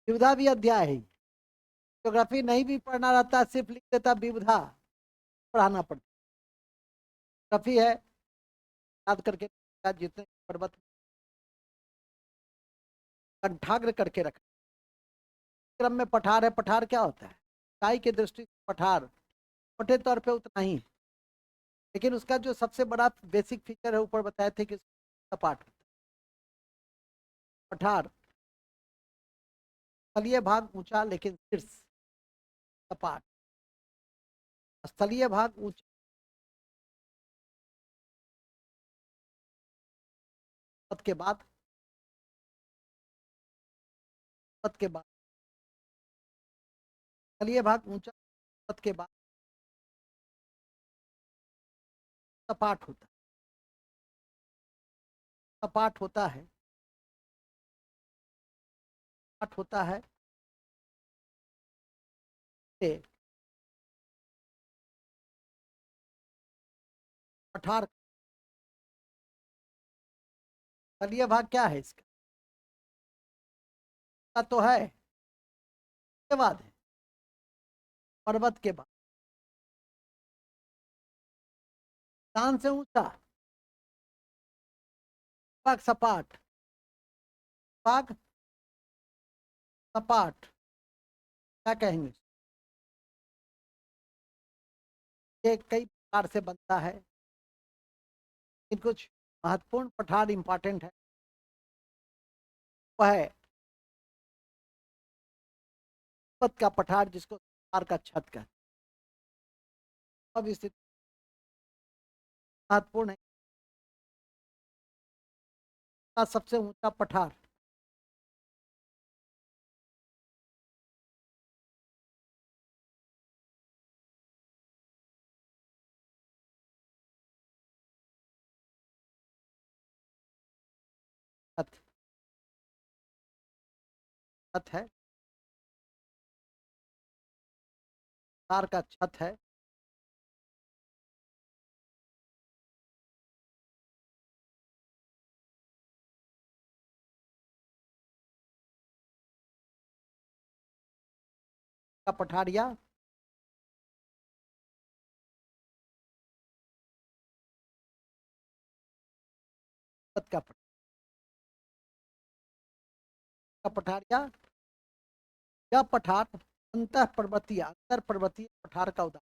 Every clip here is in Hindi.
विविधा भी अध्याय है। ज्योग्राफी नहीं भी पढ़ना रहता, सिर्फ लिख देता विविधा, पढ़ाना पड़ता। ज्योग्राफी है, याद करके जितने पर्वत कंठाग्र करके रख। क्रम में पठार है। पठार क्या होता है? ऊंचाई की दृष्टि से पठार मोटे तौर पे उतना ही, लेकिन उसका जो सबसे बड़ा बेसिक फीचर है, ऊपर बताए थे कि सपाट पठार, स्थलीय भाग ऊंचा लेकिन शीर्ष सपाट। स्थलीय भाग ऊंचा, पद के बाद, पद के बाद स्थलीय भाग ऊंचा, पद के बाद सपाट होता है। सपाट होता है, सपाट होता है से पठार। स्थलीय भाग क्या है इसका? तो है के बाद है, पर्वत के बाद, स्थान से ऊंचा भाग सपाट, भाग सपाट, क्या कहेंगे? ये कई प्रकार से बनता है, इन कुछ महत्वपूर्ण पठार इंपॉर्टेंट है। वह है पद का पठार, जिसको पठार का छत कहते हैं। अब स्थिति महत्वपूर्ण है का सबसे ऊंचा पठार छत, छत है, पठार का छत है। का पठार या पद का पठार या पठार अंतः पर्वतीय, अंतर पर्वतीय पठार का उदाहरण।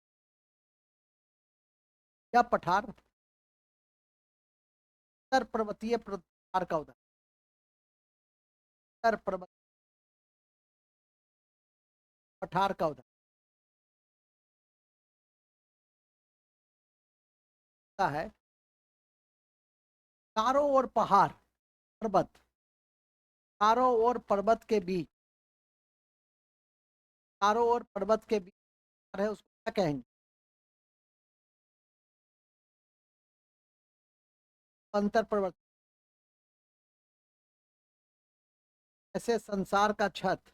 या पठार अंतर पर्वतीय पठार का उदाहरण। अंतर पर्वतीय पठार का उदाहरण है चारों ओर पहाड़ पर्वत, चारों ओर पर्वत के बीच, चारों ओर पर्वत के बीच है, उसको क्या कहेंगे? अंतर पर्वत। ऐसे संसार का छत,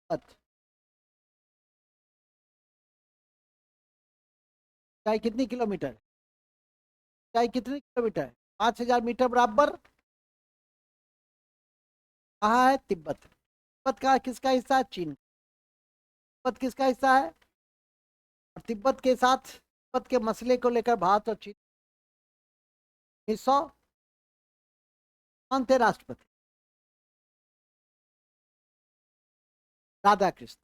छत ऊंचाई कितनी किलोमीटर? ऊंचाई कितनी किलोमीटर? 5,000 मीटर बराबर। कहाँ है? तिब्बत। तिब्बत का किसका हिस्सा है? चीन। तिब्बत किसका हिस्सा है? और तिब्बत के साथ तिब्बत के मसले को लेकर भारत और चीन 1900 कौन थे राष्ट्रपति? राधा कृष्ण।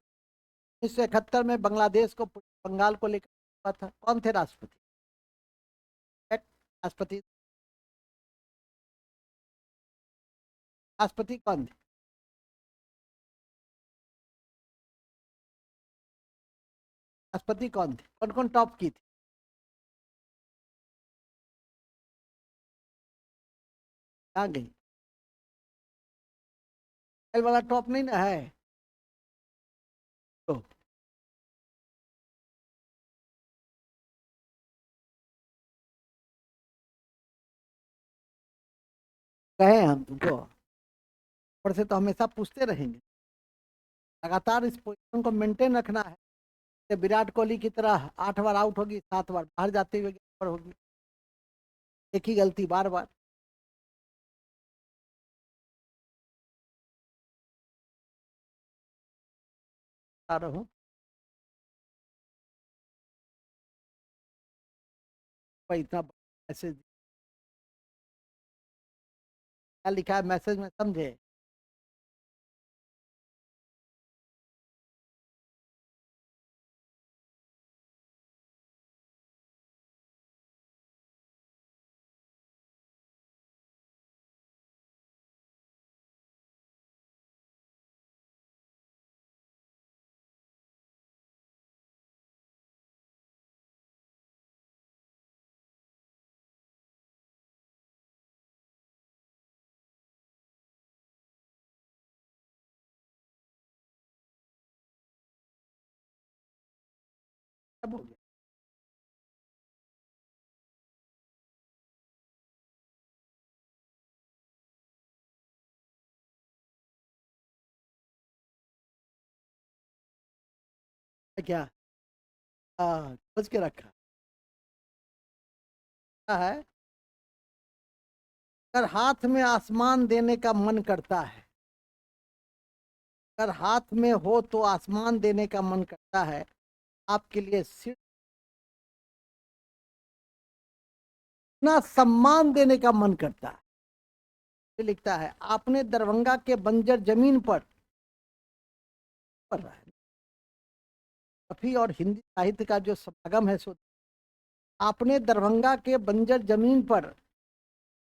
1971 में बांग्लादेश को, बंगाल को लेकर हुआ था, कौन थे राष्ट्रपति? राष्ट्रपति, राष्ट्रपति कौन थे? राष्ट्रपति कौन थे? कौन कौन टॉप की थी? कहाँ गई? एल वाला टॉप नहीं ना है तो कहे हम तुमको, और से तो हमेशा पूछते रहेंगे। लगातार इस पोजीशन को मेंटेन रखना है। विराट कोहली की तरह 8 बार आउट होगी, 7 बार बाहर जाते हुए होगी, एक ही गलती बार बार। बता रहा हूँ। भाई इतना मैसेज क्या लिखा है मैसेज में, समझे? सब हो गया। क्या खोज के रखा है? अगर हाथ में आसमान देने का मन करता है, अगर हाथ में हो तो आसमान देने का मन करता है, आपके लिए सिर्फ इतना सम्मान देने का मन करता है। ये लिखता है, आपने दरभंगा के बंजर जमीन पर पढ़ रहा है काफी, और हिंदी साहित्य का जो समागम है सो आपने दरभंगा के बंजर जमीन पर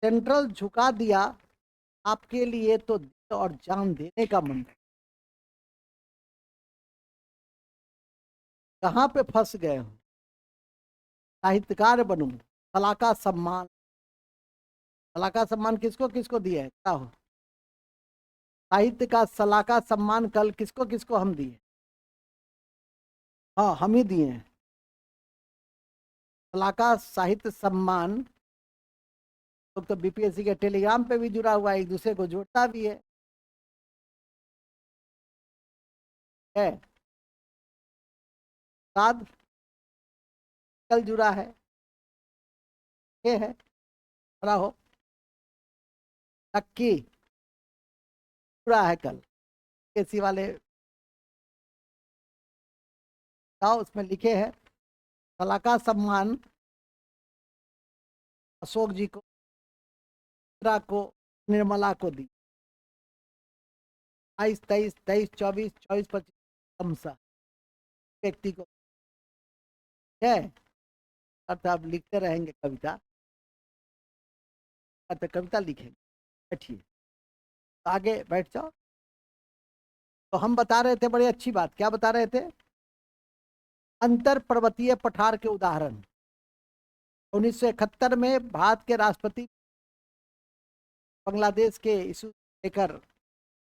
सेंट्रल झुका दिया, आपके लिए तो दिल और जान देने का मन है। कहाँ पे फंस गए हो? साहित्यकार बनूं, कला का सम्मान, कला का सम्मान किसको किसको दिया है क्या हो? साहित्य का सलाका सम्मान कल किसको किसको हम दिए? हाँ हम ही दिए हैं। सलाका साहित्य सम्मान तो बीपीएससी के टेलीग्राम पे भी जुड़ा हुआ है, एक दूसरे को जोड़ता भी है। साध कल जुड़ा है, ये है खड़ा हो नक्की जुड़ा है कल केसी वाले था, उसमें लिखे हैं सलाका सम्मान अशोक जी को, इंदिरा को, निर्मला को दी। 22, 23, 23, 24, 24, 25 क्रमशः व्यक्ति को है। अर्थ आप लिखते रहेंगे कविता, अर्थ कविता लिखेंगे। बैठिए, आगे बैठ जाओ। तो हम बता रहे थे बड़ी अच्छी बात, क्या बता रहे थे? अंतर पर्वतीय पठार के उदाहरण। 1971 में भारत के राष्ट्रपति बांग्लादेश के इशू लेकर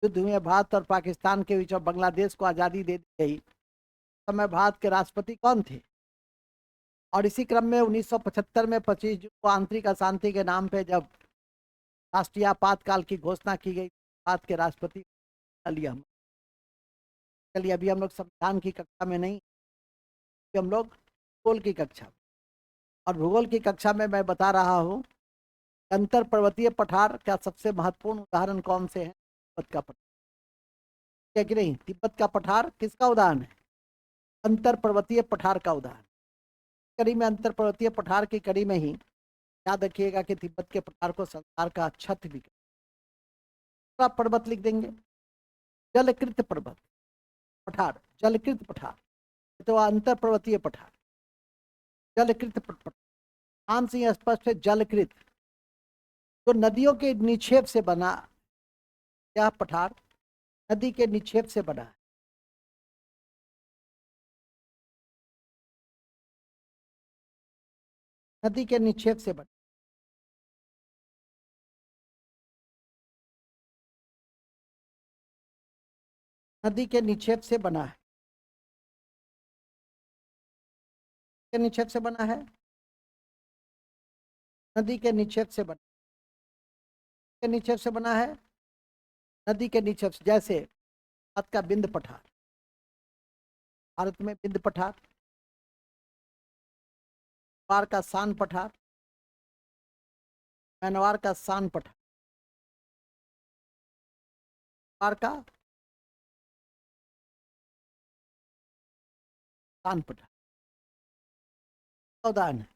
युद्ध हुए, भारत और पाकिस्तान के बीच, और बांग्लादेश को आज़ादी दे दी गई। समय भारत के राष्ट्रपति कौन थे? और इसी क्रम में 1975 में 25 जून को आंतरिक अशांति के नाम पे जब राष्ट्रीय आपातकाल की घोषणा की गई, भारत के राष्ट्रपति अली अहमद। चलिए अभी हम लोग संविधान की कक्षा में नहीं, हम लोग भूगोल की कक्षा, और भूगोल की कक्षा में मैं बता रहा हूँ अंतर पर्वतीय पठार का सबसे महत्वपूर्ण उदाहरण कौन से हैं? तिब्बत का पठार है कि नहीं? तिब्बत का पठार किसका उदाहरण है? अंतर पर्वतीय पठार का उदाहरण। कड़ी में अंतर पर्वतीय पठार की कड़ी में ही याद रखिएगा कि तिब्बत के पठार को संसार का छत भी पर्वत लिख देंगे। जलकृत पर्वत पठार, जलकृत पठार तो अंतर पर्वतीय पठार, जलकृत पठार नाम से स्पष्ट है। जलकृत तो नदियों के निक्षेप से बना, यह पठार नदी के निक्षेप से बना है। नदी के निक्षेप से बना, नदी के निक्षेप से बना है, के निक्षेप से बना है, नदी के निक्षेप से बना, के निक्षेप से बना है, नदी के निक्षेप से। जैसे भारत का बिंद पठार, भारत में बिंद पठार, नेपाल का सान पठार, म्यांमार का सान पठार, नेपाल का तान पठार उदाहरण है।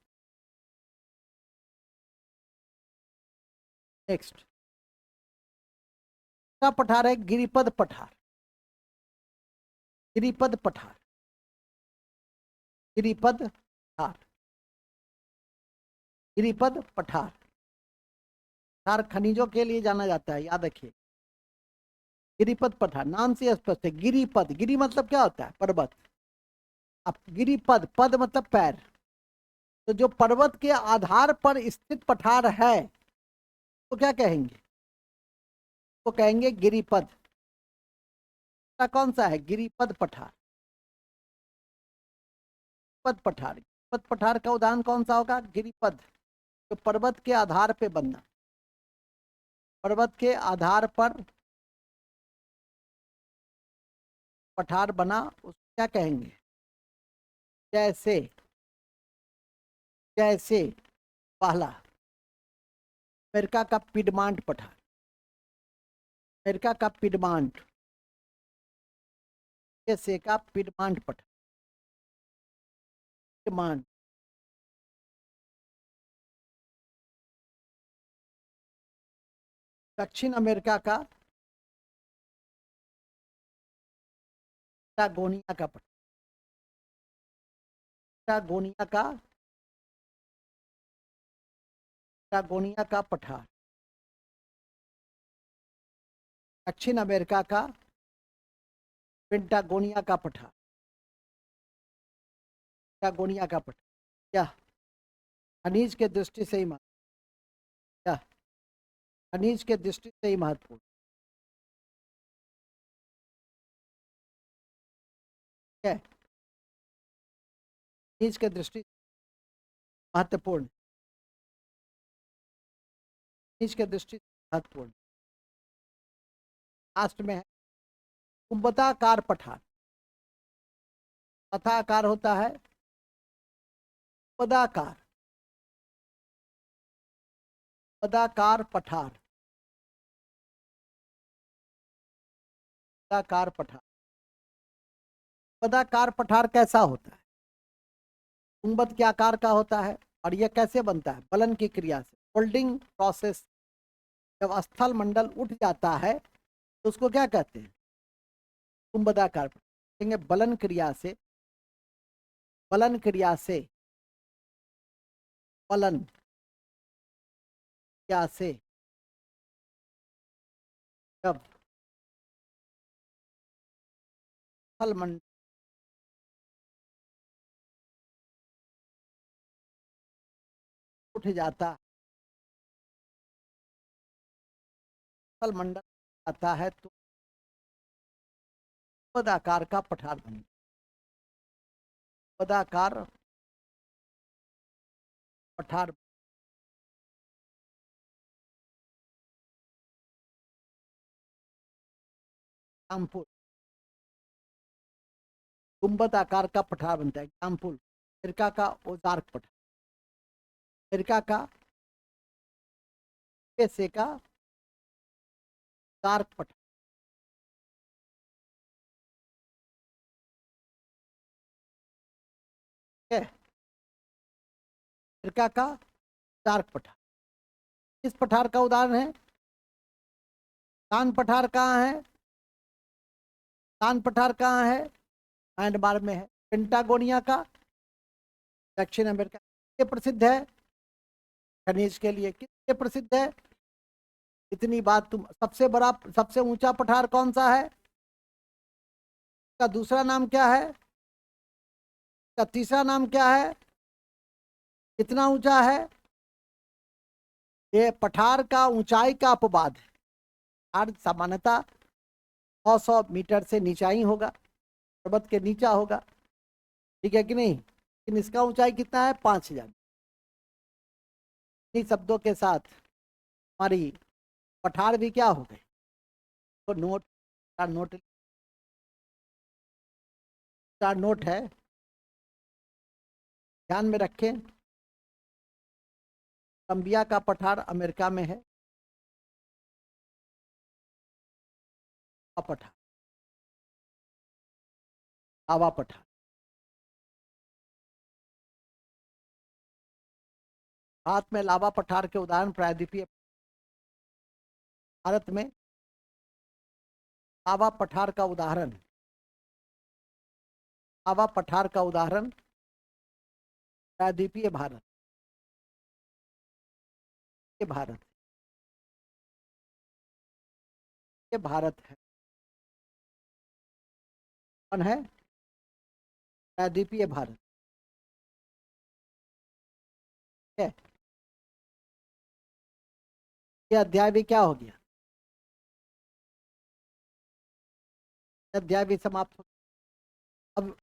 नेक्स्ट का पठार है गिरिपद पठार। गिरिपद पठार, गिरिपद पठार, गिरिपद पठार। पठार खनिजों के लिए जाना जाता है, याद रखिए। गिरिपद पठार नाम से स्पष्ट है। गिरिपद, गिरि मतलब क्या होता है? पर्वत। अब गिरिपद, पद मतलब पैर। तो जो पर्वत के आधार पर स्थित पठार है तो क्या कहेंगे? तो कहेंगे गिरिपद। कौन सा है? गिरिपद पठार। पद पठार, पद पठार का उदाहरण कौन सा होगा? गिरिपद। तो पर्वत के आधार पे बनना, पर्वत के आधार पर पठार बना, उसको क्या कहेंगे? जैसे, जैसे पहला अमेरिका का पिडमांट पठार, अमेरिका का पिडमांट, जैसे का पिडमांट पठार, पिडमांट। दक्षिण अमेरिका का पैटागोनिया का पठार, पैटागोनिया का, पैटागोनिया का पठार। दक्षिण अमेरिका का पेंटागोनिया का पठार, पैटागोनिया का पठार। क्या खनिज के दृष्टि से ही क्या खनिज के दृष्टि से ही महत्वपूर्ण है। खनिज के दृष्टि महत्वपूर्ण, खनिज के दृष्टि महत्वपूर्ण। लास्ट में है कुंभताकार पठार। पथाकार होता है पदाकार, पदाकार पठार, पदाकार पठार। पदाकार पठार कैसा होता है? गुंबद के आकार का होता है। और यह कैसे बनता है? बलन की क्रिया से, फोल्डिंग प्रोसेस। जब स्थल मंडल उठ जाता है तो उसको क्या कहते हैं? गुंबदाकार। कहेंगे बलन क्रिया से, बलन क्रिया से, बलन क्रिया से जब स्थल मंडल उठ जाता, स्थल मंडल आता है तो पदाकार का पठार बन, पदाकार पठार। रामपुर गुंबद आकार का पठार बनता है। एग्जाम्पल अमेरिका का ओजार्क पठार, अमेरिका का यूएसए का ओजार्क पठार है। अमेरिका का ओजार्क पठार इस पठार का उदाहरण है। तान पठार कहाँ है? तान पठार कहाँ है? म्यांमार में है। पेंटागोनिया का दक्षिण अमेरिका। ये प्रसिद्ध है खनिज के लिए, कितने प्रसिद्ध है? इतनी बात तुम, सबसे बड़ा सबसे ऊंचा पठार कौन सा है? का दूसरा नाम क्या है? का तीसरा नाम क्या है? कितना ऊंचा है? ये पठार का ऊंचाई का अपवाद है। पठार सामान्यतः 900 मीटर से नीचा ही होगा, पर्वत के नीचा होगा, ठीक है कि नहीं? लेकिन इसका ऊंचाई कितना है? 5000। इन्हीं शब्दों के साथ हमारी पठार भी क्या हो गए? तो नोट का नोट का नोट है, ध्यान में रखें। कोलंबिया का पठार अमेरिका में है। पठार, आवा पठार। हाथ में लावा पठार के उदाहरण प्रायद्वीपीय भारत में लावा पठार का उदाहरण, लावा पठार का उदाहरण प्रायद्वीपीय भारत, ये भारत, ये भारत है। कौन है? प्रायद्वीपीय भारत है। ये अध्याय भी क्या हो गया? अध्याय भी समाप्त हो। अब